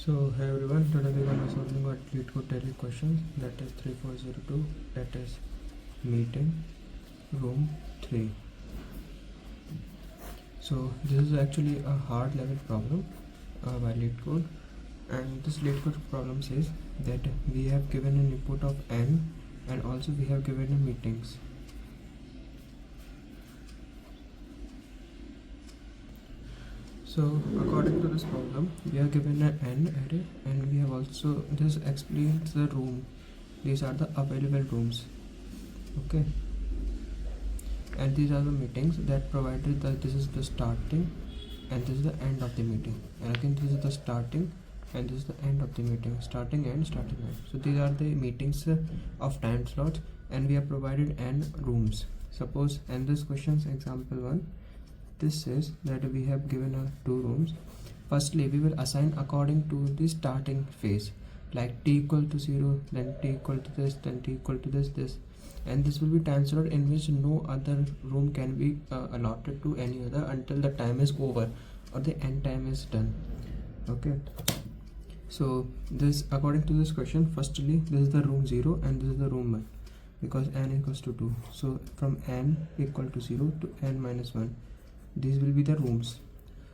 So hey everyone, today we're going to solving our LeetCode daily questions, that is 3402, that is meeting room 3. So this is actually a hard level problem by LeetCode, and this LeetCode problem says that we have given an input of n and also we have given a meetings. So according to this problem, we are given an n array and we have also, this explains the room. These are the available rooms, okay, and these are the meetings that provided that this is the starting and this is the end of the meeting, and again this is the starting and this is the end of the meeting, starting and starting end. So these are the meetings of time slots, and we have provided n rooms. Suppose, and this question's example 1, this says that we have given 2 rooms. Firstly, we will assign according to the starting phase, like t equal to 0, then t equal to this, then t equal to this, and this will be time slot in which no other room can be allotted to any other until the time is over or the end time is done. Okay, so this, according to this question, firstly this is the room 0 and this is the room 1, because n equals to 2. So from n equal to 0 to n minus 1, these will be the rooms.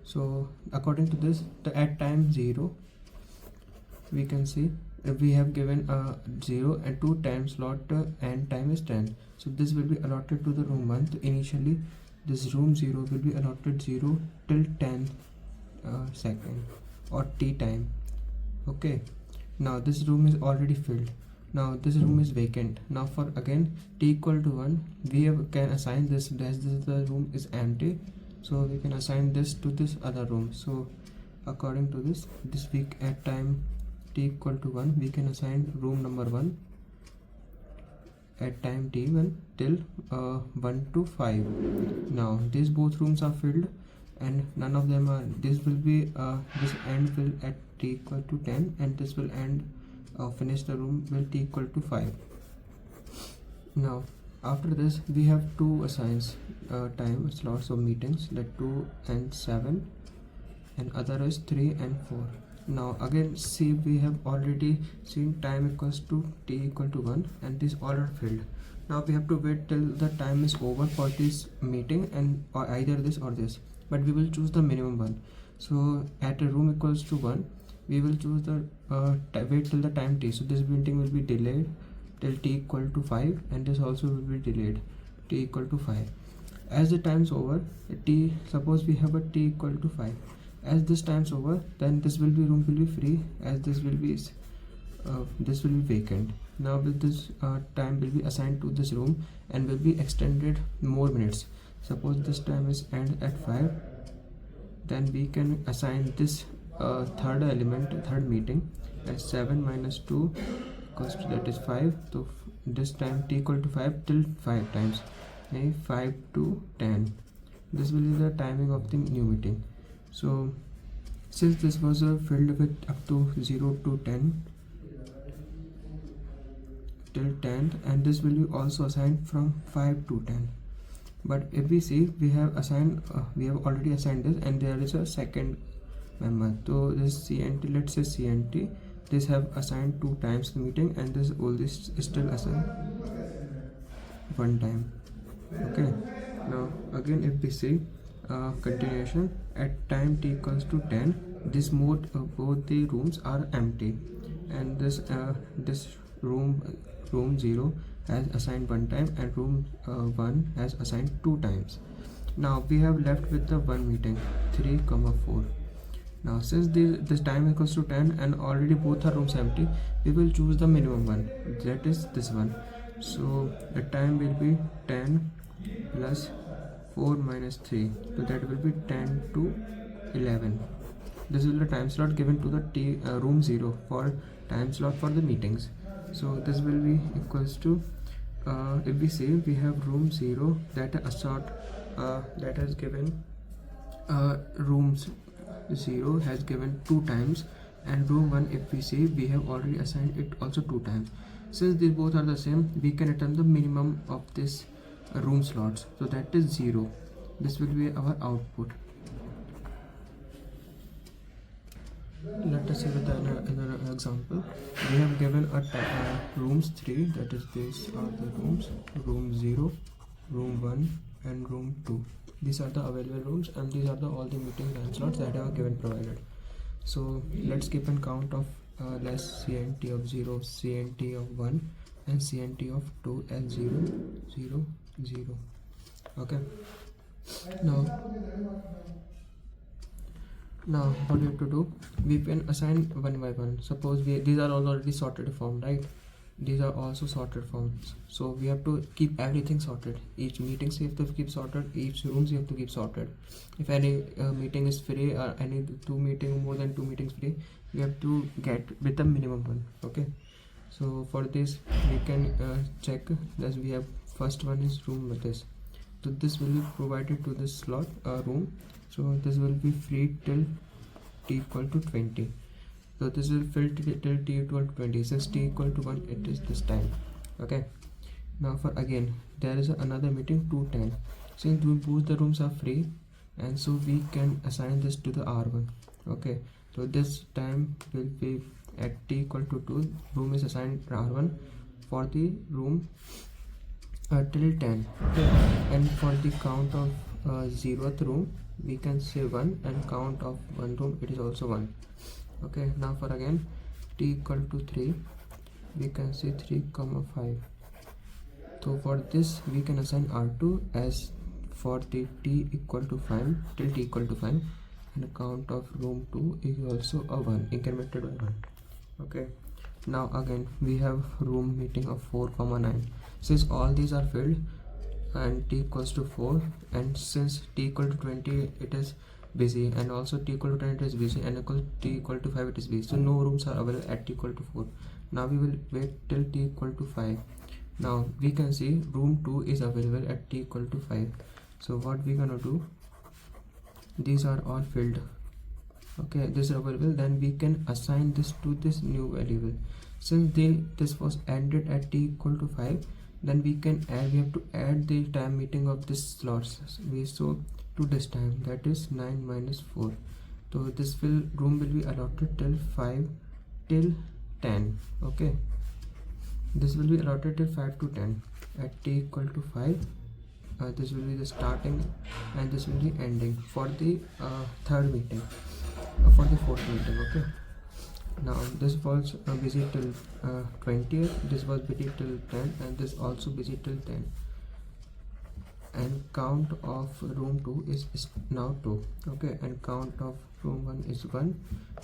So according to this, at time 0, we can see we have given 0 and 2 time slot and time is 10. So this will be allotted to the room 1. So initially this room 0 will be allotted 0 till 10 second or t time. Okay, now this room is already filled. Now this room is vacant. Now for again t equal to 1, we can assign this, as this the room is empty, so we can assign this to this other room. So according to this week at time t equal to 1, we can assign room number 1 at time t1 till 1 to 5. Now these both rooms are filled and none of them are, this will be this end will at t equal to 10 and this will end finish the room will t equal to 5. Now after this we have 2 assigns time slots of meetings, like 2 and 7, and other is 3 and 4. Now again see, we have already seen time equals to t equal to 1 and these all are filled. Now we have to wait till the time is over for this meeting, and or either this or this, but we will choose the minimum one. So at a room equals to 1, we will choose the wait till the time t. So this meeting will be delayed till t equal to 5, and this also will be delayed t equal to 5. As the time's over, t, suppose we have a t equal to 5. As this time's over, then this will be room will be free, as this will be vacant. Now with this time will be assigned to this room and will be extended more minutes. Suppose this time is end at 5, then we can assign this third element, third meeting, as 7 minus 2 equals to, that is 5. So this time t equal to 5 till 5 times, 5 to 10. This will be the timing of the new meeting. So since this was filled with up to 0 to 10 till 10th, and this will be also assigned from 5 to 10. But if we see, we have assigned we have already assigned this, and there is a second member. So this CNT, let's say CNT, this have assigned 2 times the meeting, and this all this is still assigned 1 time. Okay, now again if we see continuation, at time t equals to 10, this mode both the rooms are empty, and this room 0 has assigned 1 time and room 1 has assigned 2 times. Now we have left with the 1 meeting, 3, 4. Now since this time equals to 10 and already both are rooms empty, we will choose the minimum one, that is this one. So the time will be 10 plus 4 minus 3, so that will be 10 to 11. This is the time slot given to the room 0 for time slot for the meetings. So this will be equals to if we say we have room 0 that that has given rooms 0 has given 2 times, and room 1, if we say, we have already assigned it also 2 times. Since these both are the same, we can return the minimum of this room slots, so that is 0. This will be our output. Let us see with another example. We have given a rooms 3, that is these are the rooms, room 0, room 1 and room 2. These are the available rooms and these are all the meeting time slots that are given provided. So let's keep an count of less CNT of 0, CNT of 1 and CNT of 2 as 0, 0, 0. Okay. Now what we have to do, we can assign one by one. Suppose these are all already sorted form, right? These are also sorted forms, so we have to keep everything sorted. Each meetings you have to keep sorted, each rooms you have to keep sorted. If any meeting is free or any more than two meetings free, we have to get with the minimum one. Okay, so for this we can check that we have first one is room with this. So this will be provided to this slot room, so this will be free till t equal to 20. So this will fill till t equal to 20. Since t equal to 1, it is this time. Okay, now for again there is another meeting 210. Since both the rooms are free, and so we can assign this to the R1. Okay, so this time will be at t equal to 2. Room is assigned R1 for the room till 10. Okay, and for the count of 0th room we can say 1, and count of one room it is also 1. Okay, now for again t equal to 3, we can say 3, 5. So for this we can assign R2 as for the t equal to 5 till t equal to 5, and count of room 2 is also a 1, incremented by 1. Okay, now again we have room meeting of 4, 9. Since all these are filled and t equals to 4, and since t equal to 20 it is busy, and also t equal to 10 it is busy, and t equal to 5 it is busy, so no rooms are available at t equal to 4. Now we will wait till t equal to 5. Now we can see room 2 is available at t equal to 5. So what we gonna do, these are all filled. Okay, this is available, then we can assign this to this new variable. Since this was ended at t equal to 5, then we have to add the time meeting of this slots. So to this time, that is 9 minus 4. So this room will be allotted till 5 till 10. Okay, this will be allotted till 5 to 10 at t equal to 5. This will be the starting and this will be ending for the third meeting, for the fourth meeting. Okay, now this was busy till 20th, this was busy till 10, and this also busy till 10, and count of room 2 is now 2. Okay, and count of room 1 is 1,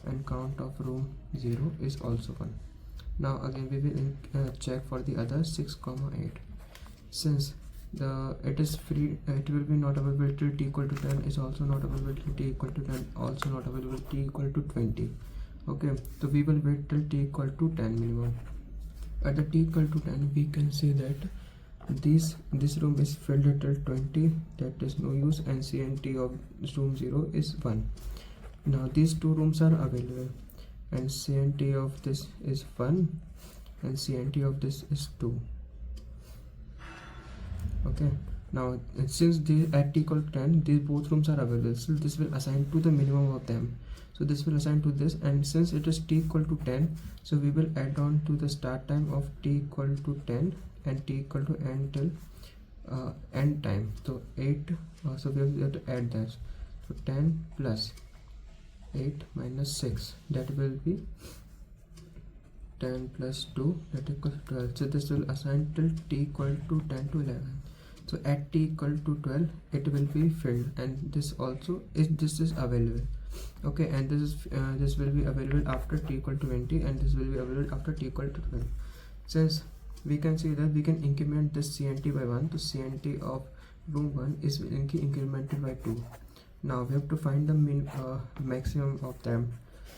and count of room 0 is also 1. Now again we will check for the other 6, 8. Since it is free, it will be not available till t equal to 10, is also not available till t equal to 10, also not available t equal to 20. Okay, so we will wait till t equal to 10 minimum. At the t equal to 10 we can say that this room is filled till 20, that is no use, and CNT of room 0 is 1. Now these two rooms are available, and CNT of this is 1 and CNT of this is 2. Okay, now since at t equal to 10 these both rooms are available, so this will assign to the minimum of them. So this will assign to this, and since it is t equal to 10, so we will add on to the start time of t equal to 10 and t equal to end till end time. So 8, so we have to add that. So 10 plus 8 minus 6, that will be 10 plus 2, that equals 12. So this will assign till t equal to 10 to 11. So at t equal to 12 it will be filled, and this also is available. Okay, and this will be available after t equal to 20, and this will be available after t equal to 12. Since we can see that we can increment this CNT by 1, so CNT of room 1 is incremented by 2. Now we have to find the maximum of them.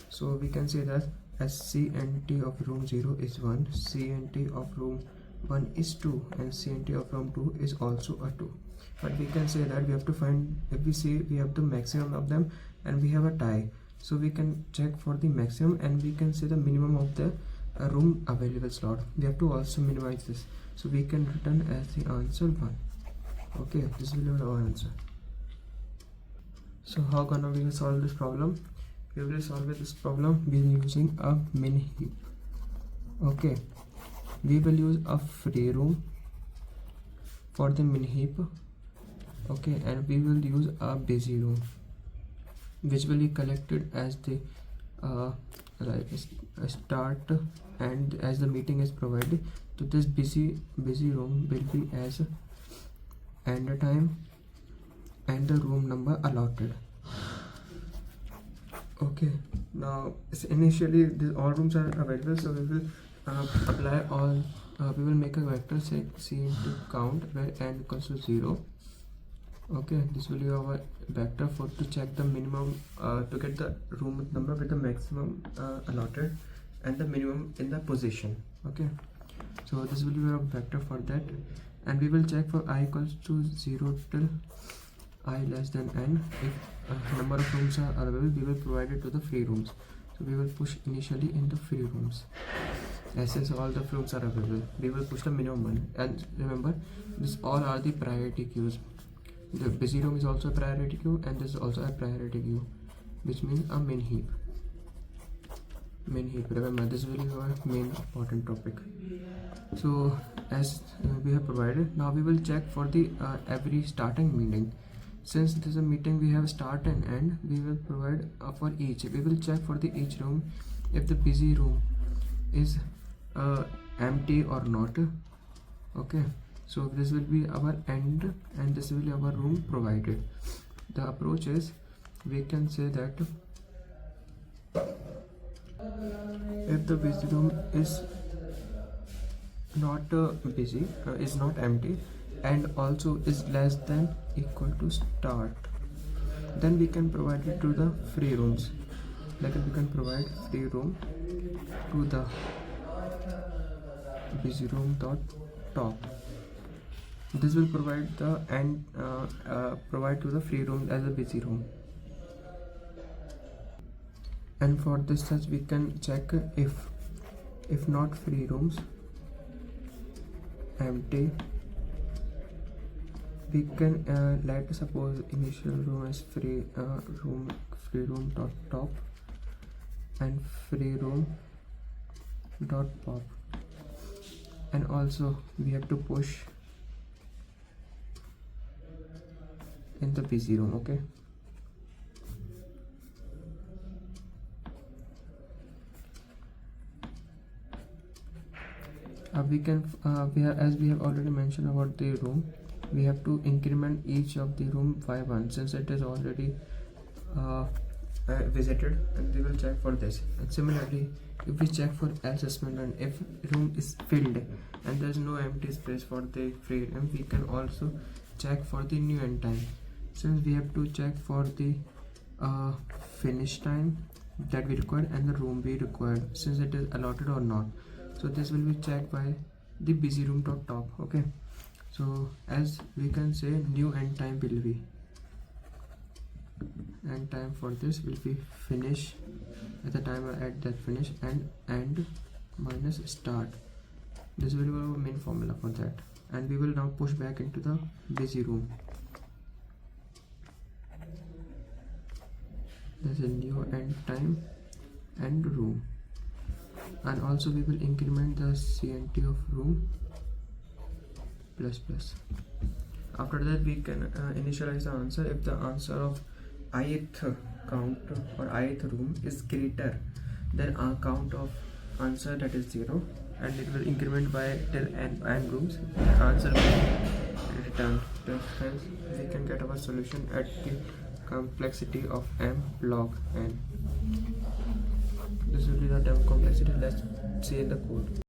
So we can say that as CNT of room 0 is 1, CNT of room 1 is 2, and CNT of room 2 is also a 2. But we can say that we have to find, if we say we have the maximum of them and we have a tie, so we can check for the maximum, and we can say the minimum of the room available slot. We have to also minimize this, so we can return as the answer 1. Okay, this will be our answer. So how gonna we solve this problem? we will solve this problem by using a min heap. Okay, we will use a free room for the min heap. Okay, and we will use a busy room which will be collected as the start, and as the meeting is provided to this busy room will be as end time and the room number allotted. Okay, now initially all rooms are available, so we will apply all we will make a vector set c into count where n equals to 0. Okay, this will be our vector for to check the minimum to get the room number with the maximum allotted and the minimum in the position. Okay, so this will be our vector for that, and we will check for I equals to 0 till I less than n. If number of rooms are available, we will provide it to the free rooms. So we will push initially in the free rooms. As all the rooms are available, we will push the minimum one. And remember, this all are the priority queues. The busy room is also a priority queue, and this is also a priority queue, which means a min heap. Min heap. Remember, this will be our main important topic. So as we have provided, now we will check for the every starting meeting. Since this is a meeting, we have start and end. We will provide for each. We will check for the each room if the busy room is empty or not. Okay, so this will be our end, and this will be our room provided. The approach is, we can say that if the busy room is not busy, is not empty, and also is less than equal to start, then we can provide it to the free rooms. Like we can provide free room to the busy room dot top. This will provide the and provide to the free room as a busy room. And for this such we can check if not free rooms empty, we can let suppose initial room as free room dot top and free room dot pop, and also we have to push in the busy room. Okay, we can as we have already mentioned about the room, we have to increment each of the room by 1 since it is already visited, and we will check for this. And similarly, if we check for else statement, if room is filled and there is no empty space for the free room, we can also check for the new end time, since we have to check for the finish time that we required and the room we required, since it is allotted or not. So this will be checked by the busy room dot top. Okay, so as we can say, new end time will be, end time for this will be finish at the time at that finish, and end minus start. This will be our main formula for that, and we will now push back into the busy room. There's a new end time and room, and also we will increment the CNT of room plus plus. After that we can initialize the answer if the answer of ith count or ith room is greater than our count of answer, that is 0, and it will increment by till n rooms. The answer will be returned. Hence we can get our solution at the complexity of m log n. This will be the term complexity. Let's see in the code.